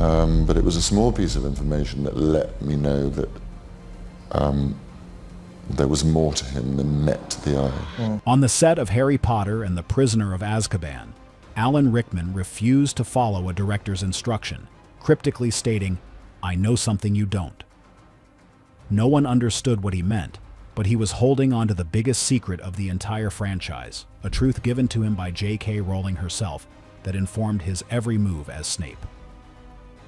But it was a small piece of information that let me know that there was more to him than met to the eye. On the set of Harry Potter and the Prisoner of Azkaban, Alan Rickman refused to follow a director's instruction, cryptically stating, "I know something you don't." No one understood what he meant, but he was holding on to the biggest secret of the entire franchise, a truth given to him by J.K. Rowling herself that informed his every move as Snape.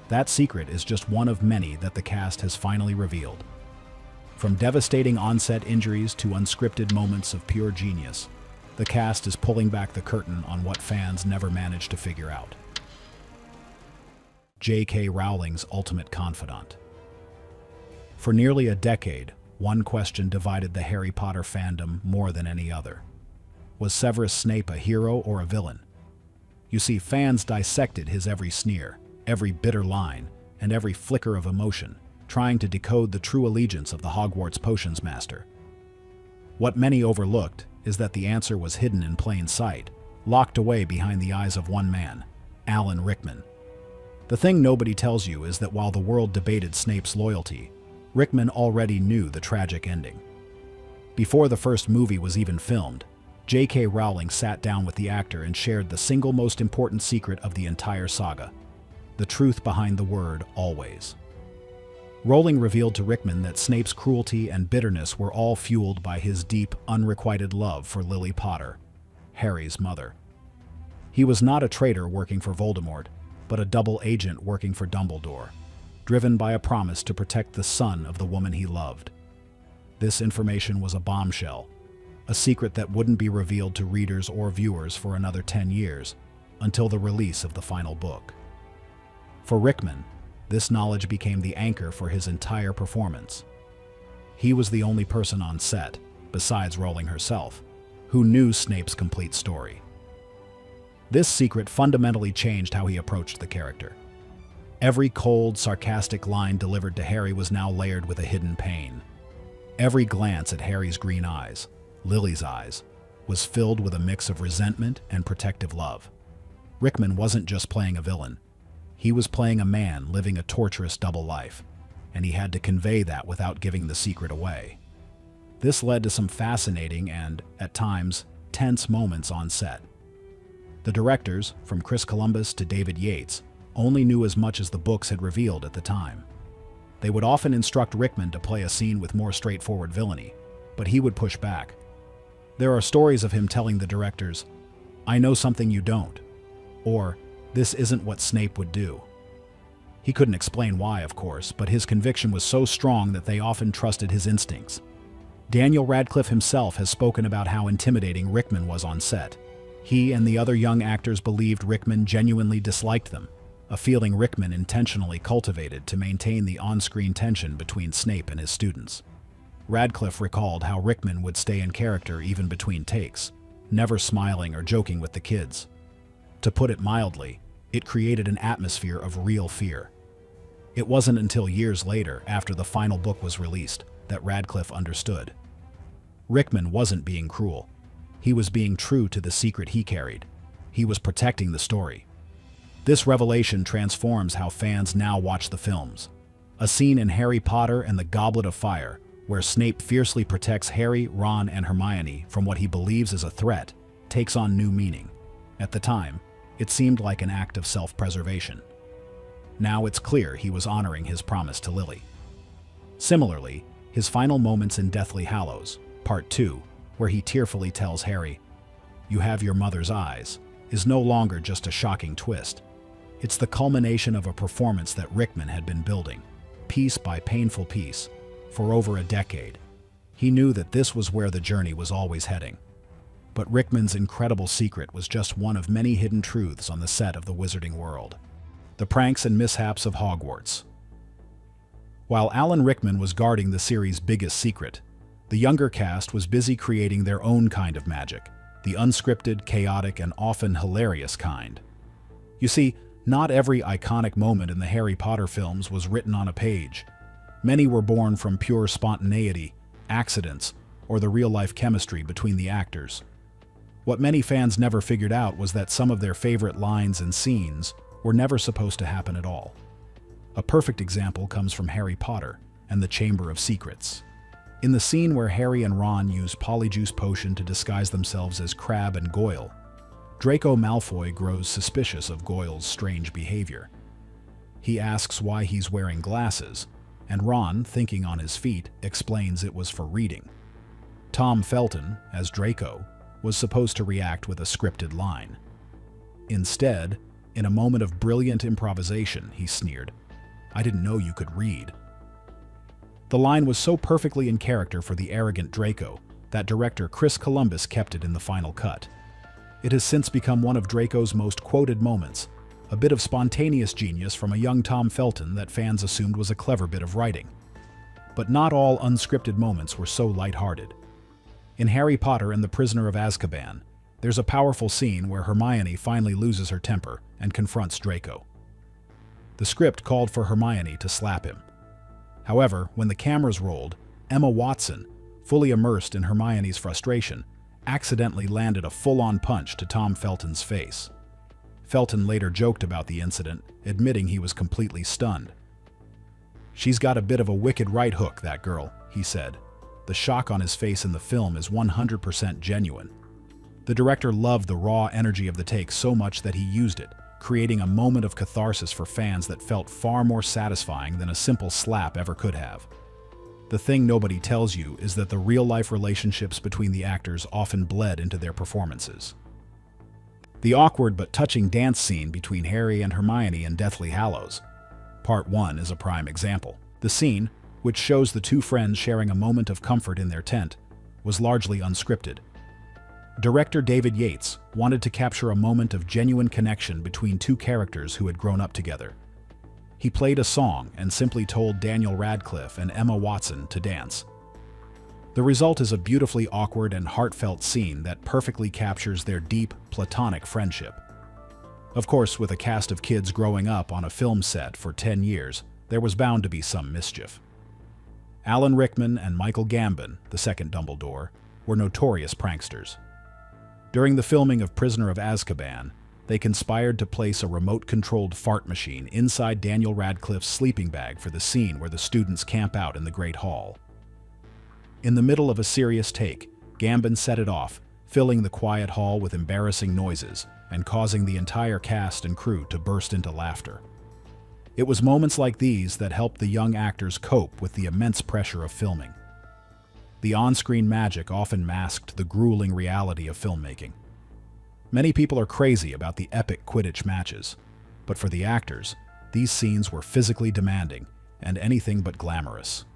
That secret is just one of many that the cast has finally revealed. From devastating onset injuries to unscripted moments of pure genius, the cast is pulling back the curtain on what fans never managed to figure out. J.K. Rowling's ultimate confidant. For nearly a decade, one question divided the Harry Potter fandom more than any other. Was Severus Snape a hero or a villain? You see, fans dissected his every sneer, every bitter line, and every flicker of emotion, trying to decode the true allegiance of the Hogwarts potions master. What many overlooked is that the answer was hidden in plain sight, locked away behind the eyes of one man, Alan Rickman. The thing nobody tells you is that while the world debated Snape's loyalty, Rickman already knew the tragic ending. Before the first movie was even filmed, J.K. Rowling sat down with the actor and shared the single most important secret of the entire saga, the truth behind the word always. Rowling revealed to Rickman that Snape's cruelty and bitterness were all fueled by his deep, unrequited love for Lily Potter, Harry's mother. He was not a traitor working for Voldemort, but a double agent working for Dumbledore, driven by a promise to protect the son of the woman he loved. This information was a bombshell, a secret that wouldn't be revealed to readers or viewers for another 10 years, until the release of the final book. For Rickman, this knowledge became the anchor for his entire performance. He was the only person on set, besides Rowling herself, who knew Snape's complete story. This secret fundamentally changed how he approached the character. Every cold, sarcastic line delivered to Harry was now layered with a hidden pain. Every glance at Harry's green eyes, Lily's eyes, was filled with a mix of resentment and protective love. Rickman wasn't just playing a villain. He was playing a man living a torturous double life, and he had to convey that without giving the secret away. This led to some fascinating and, at times, tense moments on set. The directors, from Chris Columbus to David Yates, only knew as much as the books had revealed at the time. They would often instruct Rickman to play a scene with more straightforward villainy, but he would push back. There are stories of him telling the directors, "I know something you don't," or "This isn't what Snape would do." He couldn't explain why, of course, but his conviction was so strong that they often trusted his instincts. Daniel Radcliffe himself has spoken about how intimidating Rickman was on set. He and the other young actors believed Rickman genuinely disliked them, a feeling Rickman intentionally cultivated to maintain the on-screen tension between Snape and his students. Radcliffe recalled how Rickman would stay in character even between takes, never smiling or joking with the kids. To put it mildly, it created an atmosphere of real fear. It wasn't until years later, after the final book was released, that Radcliffe understood. Rickman wasn't being cruel. He was being true to the secret he carried. He was protecting the story. This revelation transforms how fans now watch the films. A scene in Harry Potter and the Goblet of Fire, where Snape fiercely protects Harry, Ron, and Hermione from what he believes is a threat, takes on new meaning. At the time, it seemed like an act of self-preservation. Now it's clear he was honoring his promise to Lily. Similarly, his final moments in Deathly Hallows, Part 2, where he tearfully tells Harry, "You have your mother's eyes," is no longer just a shocking twist. It's the culmination of a performance that Rickman had been building, piece by painful piece, for over a decade. He knew that this was where the journey was always heading. But Rickman's incredible secret was just one of many hidden truths on the set of the Wizarding World. The pranks and mishaps of Hogwarts. While Alan Rickman was guarding the series' biggest secret, the younger cast was busy creating their own kind of magic, the unscripted, chaotic, and often hilarious kind. You see, not every iconic moment in the Harry Potter films was written on a page. Many were born from pure spontaneity, accidents, or the real-life chemistry between the actors. What many fans never figured out was that some of their favorite lines and scenes were never supposed to happen at all. A perfect example comes from Harry Potter and the Chamber of Secrets. In the scene where Harry and Ron use Polyjuice Potion to disguise themselves as Crabbe and Goyle, Draco Malfoy grows suspicious of Goyle's strange behavior. He asks why he's wearing glasses, and Ron, thinking on his feet, explains it was for reading. Tom Felton, as Draco, was supposed to react with a scripted line. Instead, in a moment of brilliant improvisation, he sneered, "I didn't know you could read." The line was so perfectly in character for the arrogant Draco that director Chris Columbus kept it in the final cut. It has since become one of Draco's most quoted moments, a bit of spontaneous genius from a young Tom Felton that fans assumed was a clever bit of writing. But not all unscripted moments were so lighthearted. In Harry Potter and the Prisoner of Azkaban, there's a powerful scene where Hermione finally loses her temper and confronts Draco. The script called for Hermione to slap him. However, when the cameras rolled, Emma Watson, fully immersed in Hermione's frustration, accidentally landed a full-on punch to Tom Felton's face. Felton later joked about the incident, admitting he was completely stunned. "She's got a bit of a wicked right hook, that girl," he said. The shock on his face in the film is 100% genuine. The director loved the raw energy of the take so much that he used it, creating a moment of catharsis for fans that felt far more satisfying than a simple slap ever could have. The thing nobody tells you is that the real-life relationships between the actors often bled into their performances. The awkward but touching dance scene between Harry and Hermione in Deathly Hallows, Part 1, is a prime example. The scene, which shows the two friends sharing a moment of comfort in their tent, was largely unscripted. Director David Yates wanted to capture a moment of genuine connection between two characters who had grown up together. He played a song and simply told Daniel Radcliffe and Emma Watson to dance. The result is a beautifully awkward and heartfelt scene that perfectly captures their deep, platonic friendship. Of course, with a cast of kids growing up on a film set for 10 years, there was bound to be some mischief. Alan Rickman and Michael Gambon, the second Dumbledore, were notorious pranksters. During the filming of Prisoner of Azkaban, they conspired to place a remote-controlled fart machine inside Daniel Radcliffe's sleeping bag for the scene where the students camp out in the Great Hall. In the middle of a serious take, Gambon set it off, filling the quiet hall with embarrassing noises and causing the entire cast and crew to burst into laughter. It was moments like these that helped the young actors cope with the immense pressure of filming. The on-screen magic often masked the grueling reality of filmmaking. Many people are crazy about the epic Quidditch matches, but for the actors, these scenes were physically demanding and anything but glamorous.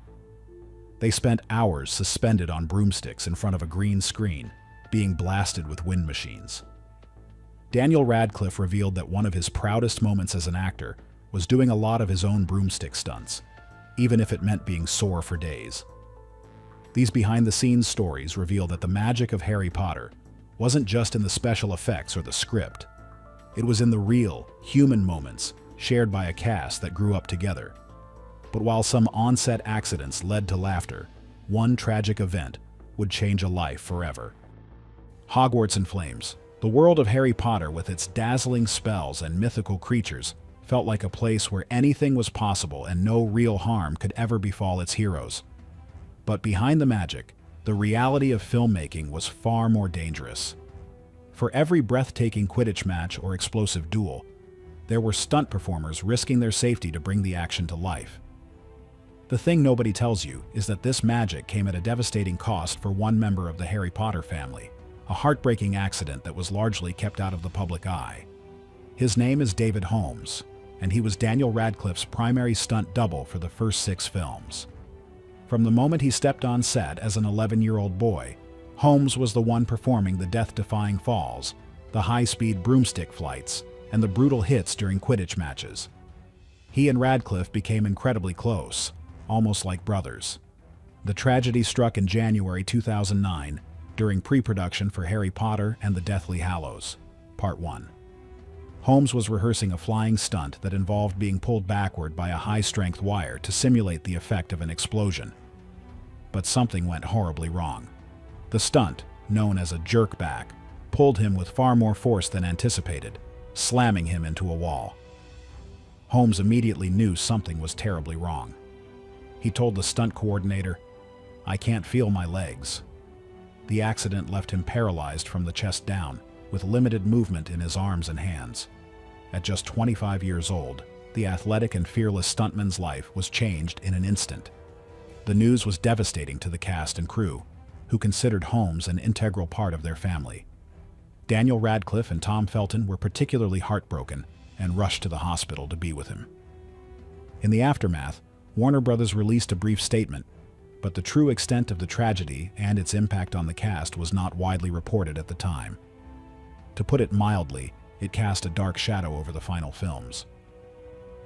They spent hours suspended on broomsticks in front of a green screen, being blasted with wind machines. Daniel Radcliffe revealed that one of his proudest moments as an actor was doing a lot of his own broomstick stunts, even if it meant being sore for days. These behind-the-scenes stories reveal that the magic of Harry Potter wasn't just in the special effects or the script. It was in the real, human moments shared by a cast that grew up together. But while some on-set accidents led to laughter, one tragic event would change a life forever. Hogwarts in Flames. The world of Harry Potter, with its dazzling spells and mythical creatures, felt like a place where anything was possible and no real harm could ever befall its heroes. But behind the magic, the reality of filmmaking was far more dangerous. For every breathtaking Quidditch match or explosive duel, there were stunt performers risking their safety to bring the action to life. The thing nobody tells you is that this magic came at a devastating cost for one member of the Harry Potter family, a heartbreaking accident that was largely kept out of the public eye. His name is David Holmes, and he was Daniel Radcliffe's primary stunt double for the first 6 films. From the moment he stepped on set as an 11-year-old boy, Holmes was the one performing the death-defying falls, the high-speed broomstick flights, and the brutal hits during Quidditch matches. He and Radcliffe became incredibly close, almost like brothers. The tragedy struck in January 2009 during pre-production for Harry Potter and the Deathly Hallows, Part 1. Holmes was rehearsing a flying stunt that involved being pulled backward by a high-strength wire to simulate the effect of an explosion. But something went horribly wrong. The stunt, known as a jerk-back, pulled him with far more force than anticipated, slamming him into a wall. Holmes immediately knew something was terribly wrong. He told the stunt coordinator, "I can't feel my legs." The accident left him paralyzed from the chest down, with limited movement in his arms and hands. At just 25 years old, the athletic and fearless stuntman's life was changed in an instant. The news was devastating to the cast and crew, who considered Holmes an integral part of their family. Daniel Radcliffe and Tom Felton were particularly heartbroken and rushed to the hospital to be with him. In the aftermath, Warner Brothers released a brief statement, but the true extent of the tragedy and its impact on the cast was not widely reported at the time. To put it mildly, it cast a dark shadow over the final films.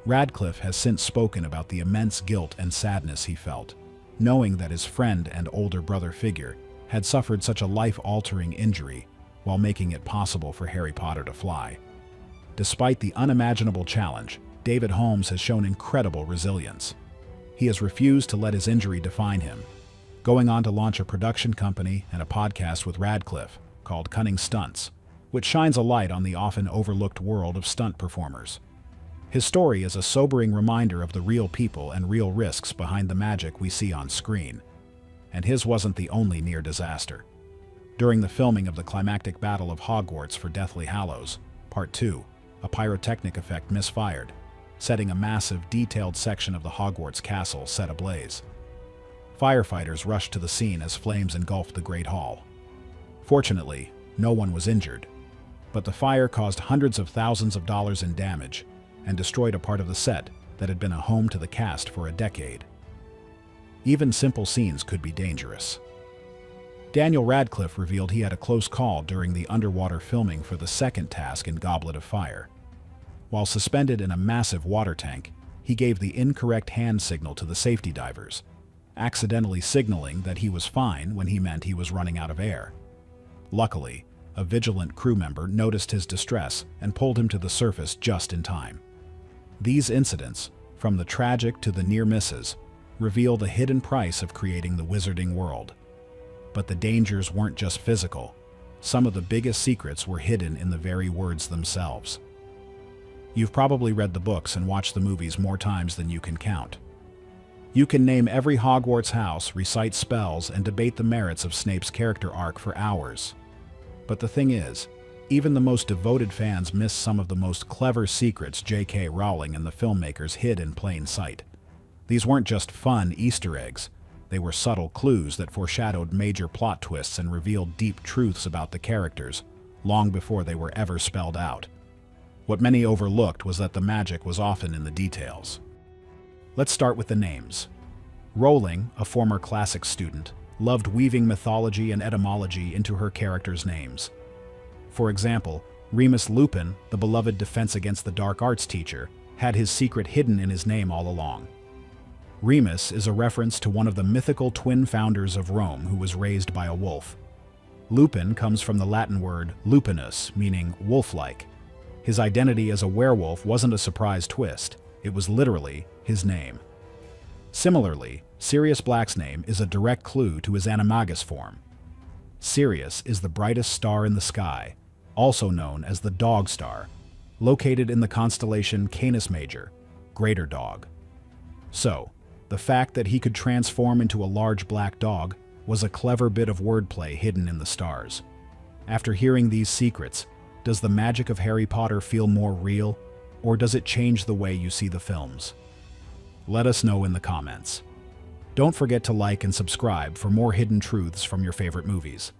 Radcliffe has since spoken about the immense guilt and sadness he felt, knowing that his friend and older brother figure had suffered such a life-altering injury while making it possible for Harry Potter to fly. Despite the unimaginable challenge, David Holmes has shown incredible resilience. He has refused to let his injury define him, going on to launch a production company and a podcast with Radcliffe called Cunning Stunts, which shines a light on the often overlooked world of stunt performers. His story is a sobering reminder of the real people and real risks behind the magic we see on screen. And his wasn't the only near disaster. During the filming of the climactic battle of Hogwarts for Deathly Hallows, Part 2, a pyrotechnic effect misfired, setting a massive, detailed section of the Hogwarts castle set ablaze. Firefighters rushed to the scene as flames engulfed the Great Hall. Fortunately, no one was injured, but the fire caused hundreds of thousands of dollars in damage and destroyed a part of the set that had been a home to the cast for a decade. Even simple scenes could be dangerous. Daniel Radcliffe revealed he had a close call during the underwater filming for the second task in Goblet of Fire. While suspended in a massive water tank, he gave the incorrect hand signal to the safety divers, accidentally signaling that he was fine when he meant he was running out of air. Luckily, a vigilant crew member noticed his distress and pulled him to the surface just in time. These incidents, from the tragic to the near misses, reveal the hidden price of creating the wizarding world. But the dangers weren't just physical. Some of the biggest secrets were hidden in the very words themselves. You've probably read the books and watched the movies more times than you can count. You can name every Hogwarts house, recite spells, and debate the merits of Snape's character arc for hours. But the thing is, even the most devoted fans miss some of the most clever secrets J.K. Rowling and the filmmakers hid in plain sight. These weren't just fun Easter eggs. They were subtle clues that foreshadowed major plot twists and revealed deep truths about the characters, long before they were ever spelled out. What many overlooked was that the magic was often in the details. Let's start with the names. Rowling, a former classics student, loved weaving mythology and etymology into her characters' names. For example, Remus Lupin, the beloved Defense Against the Dark Arts teacher, had his secret hidden in his name all along. Remus is a reference to one of the mythical twin founders of Rome who was raised by a wolf. Lupin comes from the Latin word lupinus, meaning wolf-like. His identity as a werewolf wasn't a surprise twist, it was literally his name. Similarly, Sirius Black's name is a direct clue to his animagus form. Sirius is the brightest star in the sky, also known as the Dog Star, located in the constellation Canis Major, Greater Dog. So, the fact that he could transform into a large black dog was a clever bit of wordplay hidden in the stars. After hearing these secrets, does the magic of Harry Potter feel more real, or does it change the way you see the films? Let us know in the comments. Don't forget to like and subscribe for more hidden truths from your favorite movies.